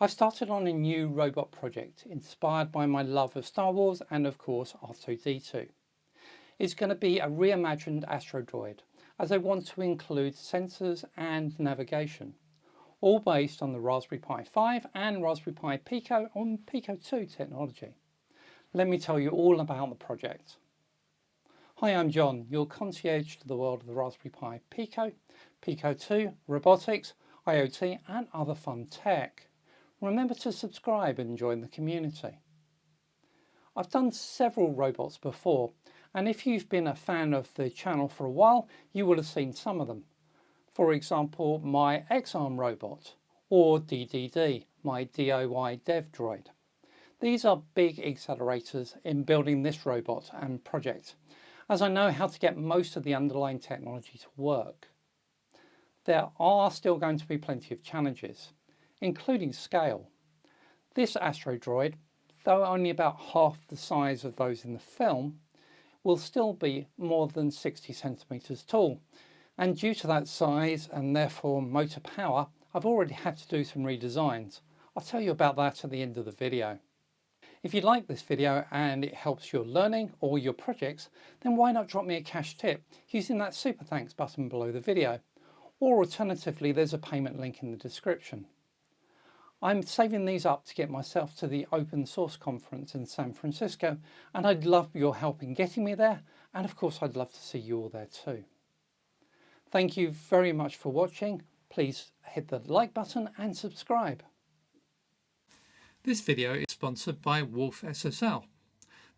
I've started on a new robot project inspired by my love of Star Wars and of course R2-D2. It's going to be a reimagined Astro Droid, as I want to include sensors and navigation, all based on the Raspberry Pi 5 and Raspberry Pi Pico on Pico 2 technology. Let me tell you all about the project. Hi, I'm John, your concierge to the world of the Raspberry Pi Pico, Pico 2, robotics, IoT and other fun tech. Remember to subscribe and join the community. I've done several robots before, and if you've been a fan of the channel for a while, you will have seen some of them. For example, my X-Arm robot, or DDD, my DIY dev droid. These are big accelerators in building this robot and project, as I know how to get most of the underlying technology to work. There are still going to be plenty of challenges, including scale. This Astro Droid, though only about half the size of those in the film, will still be more than 60 centimeters tall. And due to that size and therefore motor power, I've already had to do some redesigns. I'll tell you about that at the end of the video. If you like this video and it helps your learning or your projects, then why not drop me a cash tip using that super thanks button below the video? Or alternatively, there's a payment link in the description. I'm saving these up to get myself to the open source conference in San Francisco, and I'd love your help in getting me there, and of course I'd love to see you all there too. Thank you very much for watching. Please hit the like button and subscribe. This video is sponsored by WolfSSL.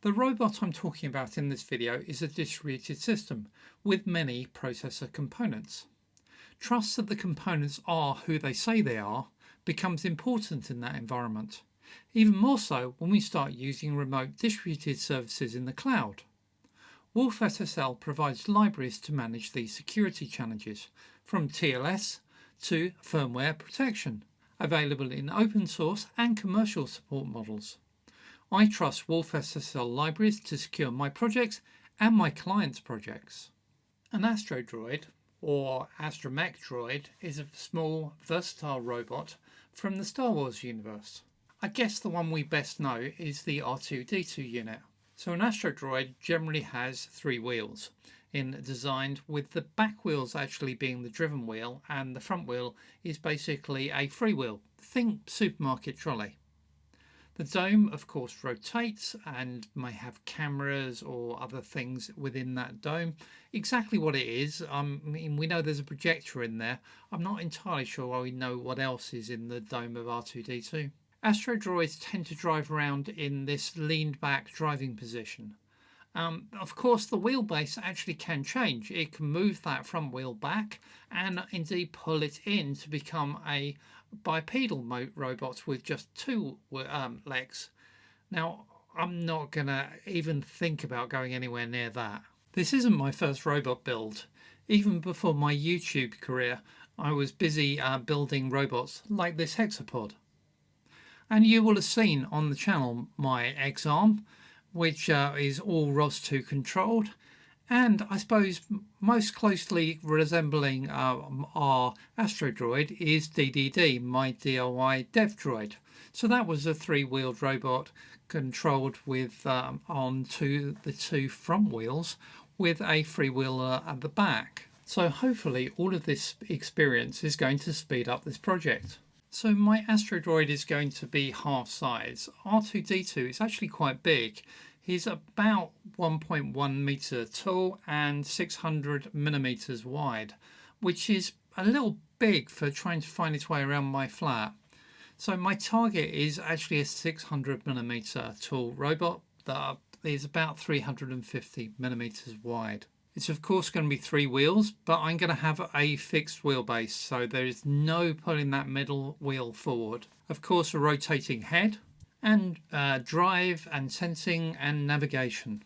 The robot I'm talking about in this video is a distributed system with many processor components. Trust that the components are who they say they are becomes important in that environment, even more so when we start using remote distributed services in the cloud. WolfSSL provides libraries to manage these security challenges, from TLS to firmware protection, available in open source and commercial support models. I trust WolfSSL libraries to secure my projects and my clients' projects. An Astro Droid, or Astromech Droid, is a small, versatile robot from the Star Wars universe. I guess the one we best know is the R2-D2 unit. So an Astro Droid generally has 3 wheels, designed with the back wheels actually being the driven wheel and the front wheel is basically a free wheel. Think supermarket trolley. The dome of course rotates and may have cameras or other things within that dome. Exactly what it is, we know there's a projector in there. I'm not entirely sure why we know what else is in the dome of R2-D2. Astro Droids tend to drive around in this leaned back driving position. Of course the wheelbase actually can change. It can move that front wheel back and indeed pull it in to become a bipedal robot with just 2 legs. Now I'm not gonna even think about going anywhere near that. This isn't my first robot build. Even before my YouTube career I was busy building robots like this hexapod. And you will have seen on the channel my X-Arm, which is all ROS2 controlled, and I suppose most closely resembling our Astro Droid is DDD, my DIY dev droid. So that was a 3-wheeled robot controlled with onto the 2 front wheels with a freewheeler at the back. So hopefully all of this experience is going to speed up this project. So my Astro Droid is going to be half size. R2-D2 is actually quite big. He's about 1.1 meter tall and 600 millimeters wide, which is a little big for trying to find its way around my flat. So my target is actually a 600 millimeter tall robot that is about 350 millimeters wide. It's of course going to be 3 wheels, but I'm going to have a fixed wheelbase, so there is no pulling that middle wheel forward. Of course a rotating head and drive and sensing and navigation.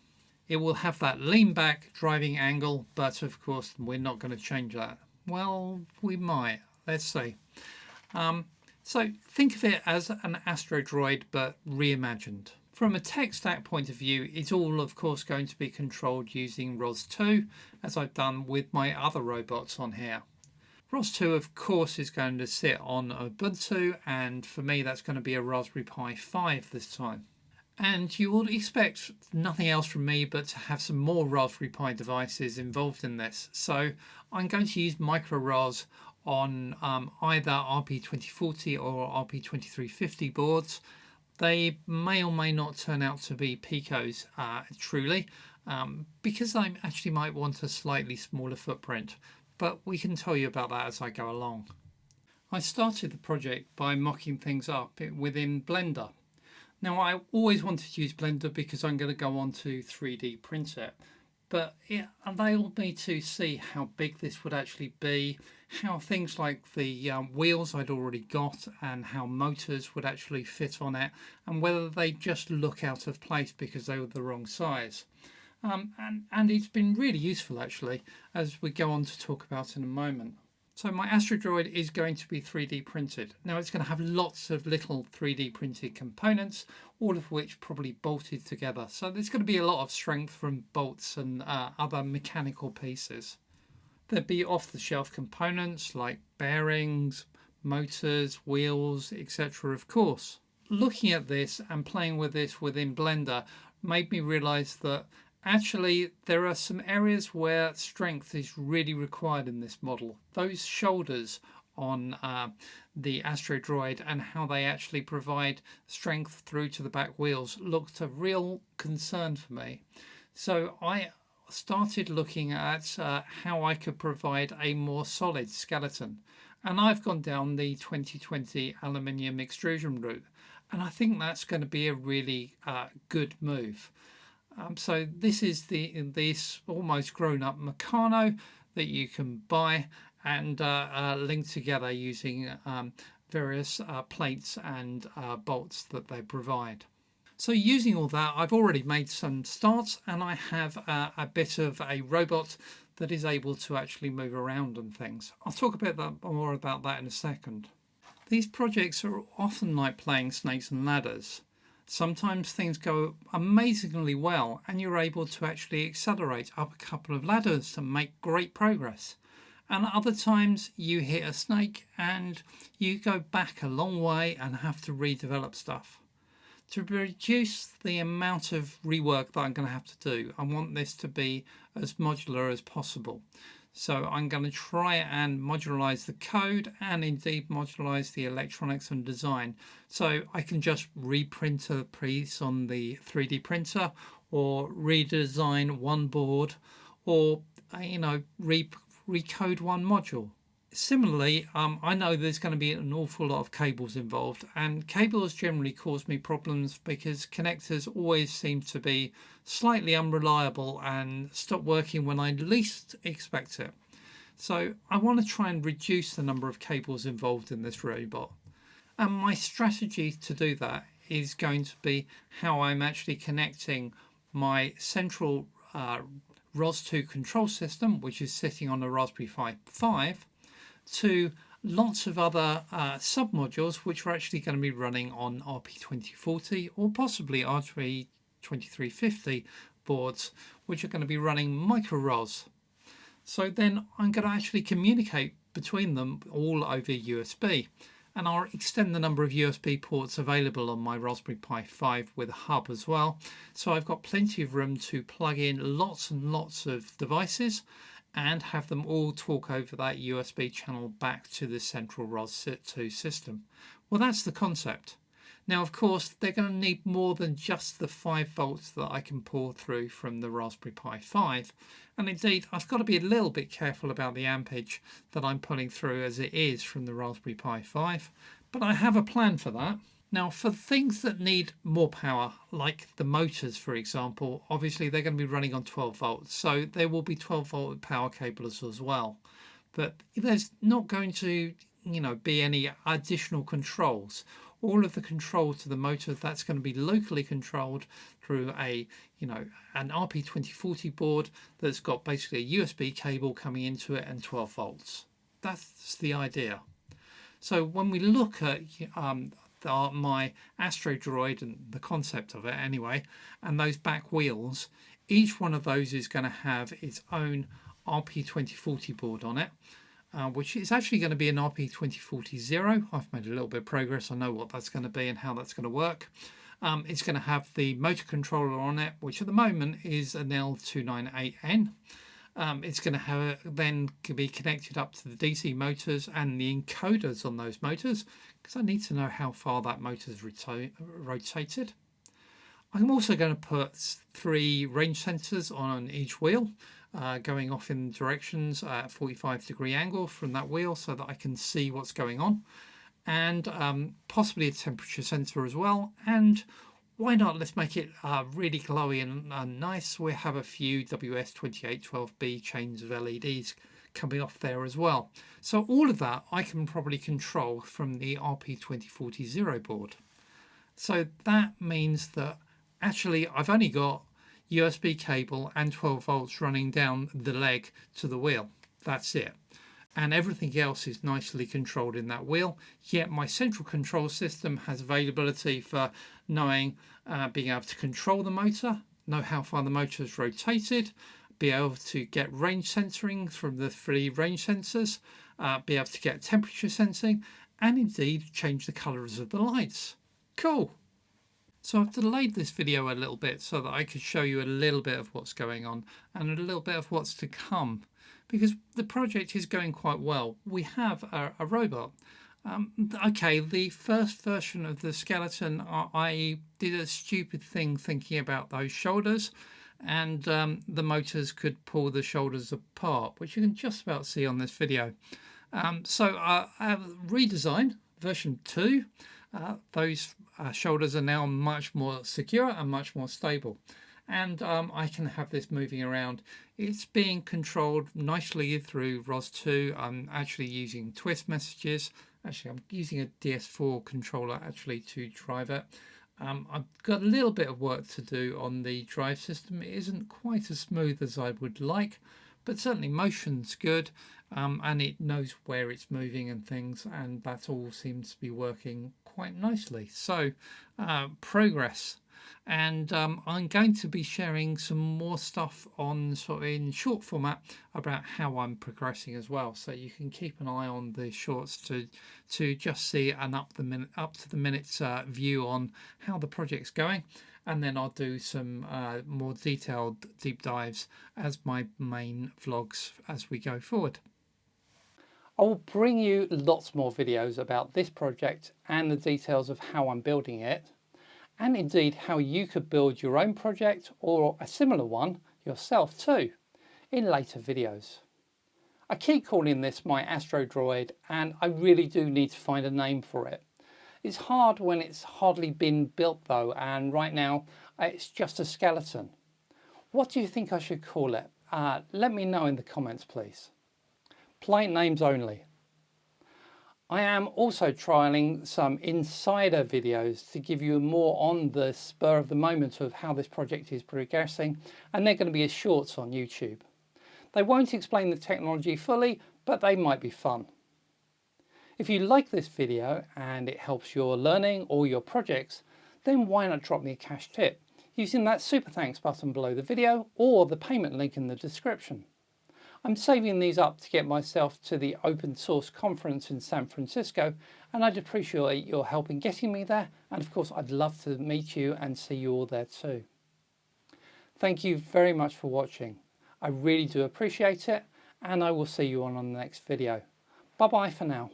It will have that lean back driving angle, but of course we're not going to change that. Well, we might, let's see. So think of it as an Astro Droid but reimagined. From a tech stack point of view, it's all of course going to be controlled using ROS2, as I've done with my other robots on here. ROS2 of course is going to sit on Ubuntu, and for me that's going to be a Raspberry Pi 5 this time. And you would expect nothing else from me but to have some more Raspberry Pi devices involved in this. So I'm going to use micro ROS on either RP2040 or RP2350 boards. They may or may not turn out to be Picos truly, because I actually might want a slightly smaller footprint, but we can tell you about that as I go along. I started the project by mocking things up within Blender. Now I always wanted to use Blender because I'm going to go on to 3D print it, but it enabled me to see how big this would actually be, how things like the wheels I'd already got and how motors would actually fit on it, and whether they just look out of place because they were the wrong size. And it's been really useful actually, as we go on to talk about in a moment. So my Astro Droid is going to be 3D printed. Now it's going to have lots of little 3D printed components, all of which probably bolted together. So there's going to be a lot of strength from bolts and other mechanical pieces. There'll be off-the-shelf components like bearings, motors, wheels, etc. of course. Looking at this and playing with this within Blender made me realise that actually there are some areas where strength is really required in this model. Those shoulders on the Astro Droid and how they actually provide strength through to the back wheels looked a real concern for me. So I started looking at how I could provide a more solid skeleton. And I've gone down the 2020 aluminium extrusion route. And I think that's going to be a really good move. So this is this almost grown-up Meccano that you can buy and link together using various plates and bolts that they provide. So using all that, I've already made some starts, and I have a bit of a robot that is able to actually move around and things. I'll talk a bit more about that in a second. These projects are often like playing snakes and ladders. Sometimes things go amazingly well and you're able to actually accelerate up a couple of ladders and make great progress. And other times you hit a snake and you go back a long way and have to redevelop stuff. To reduce the amount of rework that I'm going to have to do, I want this to be as modular as possible. So I'm going to try and modularize the code and indeed modularize the electronics and design. So I can just reprint a piece on the 3D printer or redesign one board or, recode one module. Similarly, I know there's going to be an awful lot of cables involved, and cables generally cause me problems because connectors always seem to be slightly unreliable and stop working when I least expect it. So I want to try and reduce the number of cables involved in this robot. And my strategy to do that is going to be how I'm actually connecting my central ROS2 control system, which is sitting on a Raspberry Pi 5, to lots of other sub-modules which are actually going to be running on RP2040 or possibly RP2350 boards, which are going to be running micro ROS. So then I'm going to actually communicate between them all over USB, and I'll extend the number of USB ports available on my Raspberry Pi 5 with a hub as well. So I've got plenty of room to plug in lots and lots of devices and have them all talk over that USB channel back to the central ROS2 system. Well, that's the concept. Now, of course, they're going to need more than just the 5 volts that I can pour through from the Raspberry Pi 5. And indeed, I've got to be a little bit careful about the ampage that I'm pulling through as it is from the Raspberry Pi 5. But I have a plan for that. Now, for things that need more power, like the motors, for example, obviously they're going to be running on 12 volts. So there will be 12 volt power cables as well. But there's not going to, be any additional controls. All of the control to the motor, that's going to be locally controlled through an RP2040 board that's got basically a USB cable coming into it and 12 volts. That's the idea. So when we look at my Astro Droid and the concept of it anyway, and those back wheels, each one of those is going to have its own RP2040 board on it. which is actually going to be an RP2040. I've made a little bit of progress. I know what that's going to be and how that's going to work. It's going to have the motor controller on it, which at the moment is an L298N. It's going to have then be connected up to the DC motors and the encoders on those motors, because I need to know how far that motor is rotated. I'm also going to put 3 range sensors on each wheel, going off in directions at 45-degree angle from that wheel so that I can see what's going on, and possibly a temperature sensor as well. And why not, let's make it really glowy and nice. We have a few WS2812B chains of LEDs coming off there as well. So all of that I can probably control from the RP2040 board. So that means that actually I've only got USB cable and 12 volts running down the leg to the wheel. That's it. And everything else is nicely controlled in that wheel. Yet my central control system has availability for knowing, being able to control the motor, know how far the motor is rotated, be able to get range sensoring from the 3 range sensors, be able to get temperature sensing, and indeed change the colours of the lights. Cool. So I've delayed this video a little bit so that I could show you a little bit of what's going on and a little bit of what's to come, because the project is going quite well. We have a robot. Okay, the first version of the skeleton, I did a stupid thing thinking about those shoulders, and the motors could pull the shoulders apart, which you can just about see on this video. So I have redesigned version 2. Those shoulders are now much more secure and much more stable, and I can have this moving around. It's being controlled nicely through ROS2. I'm actually using twist messages. Actually, I'm using a DS4 controller actually to drive it. I've got a little bit of work to do on the drive system. It isn't quite as smooth as I would like, but certainly motion's good, and it knows where it's moving and things, and that all seems to be working quite nicely. So progress. And I'm going to be sharing some more stuff on sort of in short format about how I'm progressing as well, so you can keep an eye on the shorts to just see an up to the minute view on how the project's going. And then I'll do some more detailed deep dives as my main vlogs as we go forward. I will bring you lots more videos about this project and the details of how I'm building it, and indeed how you could build your own project or a similar one yourself too in later videos. I keep calling this my Astro Droid, and I really do need to find a name for it. It's hard when it's hardly been built though, and right now it's just a skeleton. What do you think I should call it? Let me know in the comments please. Plain names only. I am also trialing some insider videos to give you more on the spur of the moment of how this project is progressing, and they're going to be as shorts on YouTube. They won't explain the technology fully, but they might be fun. If you like this video and it helps your learning or your projects, then why not drop me a cash tip using that super thanks button below the video or the payment link in the description. I'm saving these up to get myself to the open source conference in San Francisco, and I'd appreciate your help in getting me there, and of course I'd love to meet you and see you all there too. Thank you very much for watching. I really do appreciate it, and I will see you on the next video. Bye bye for now.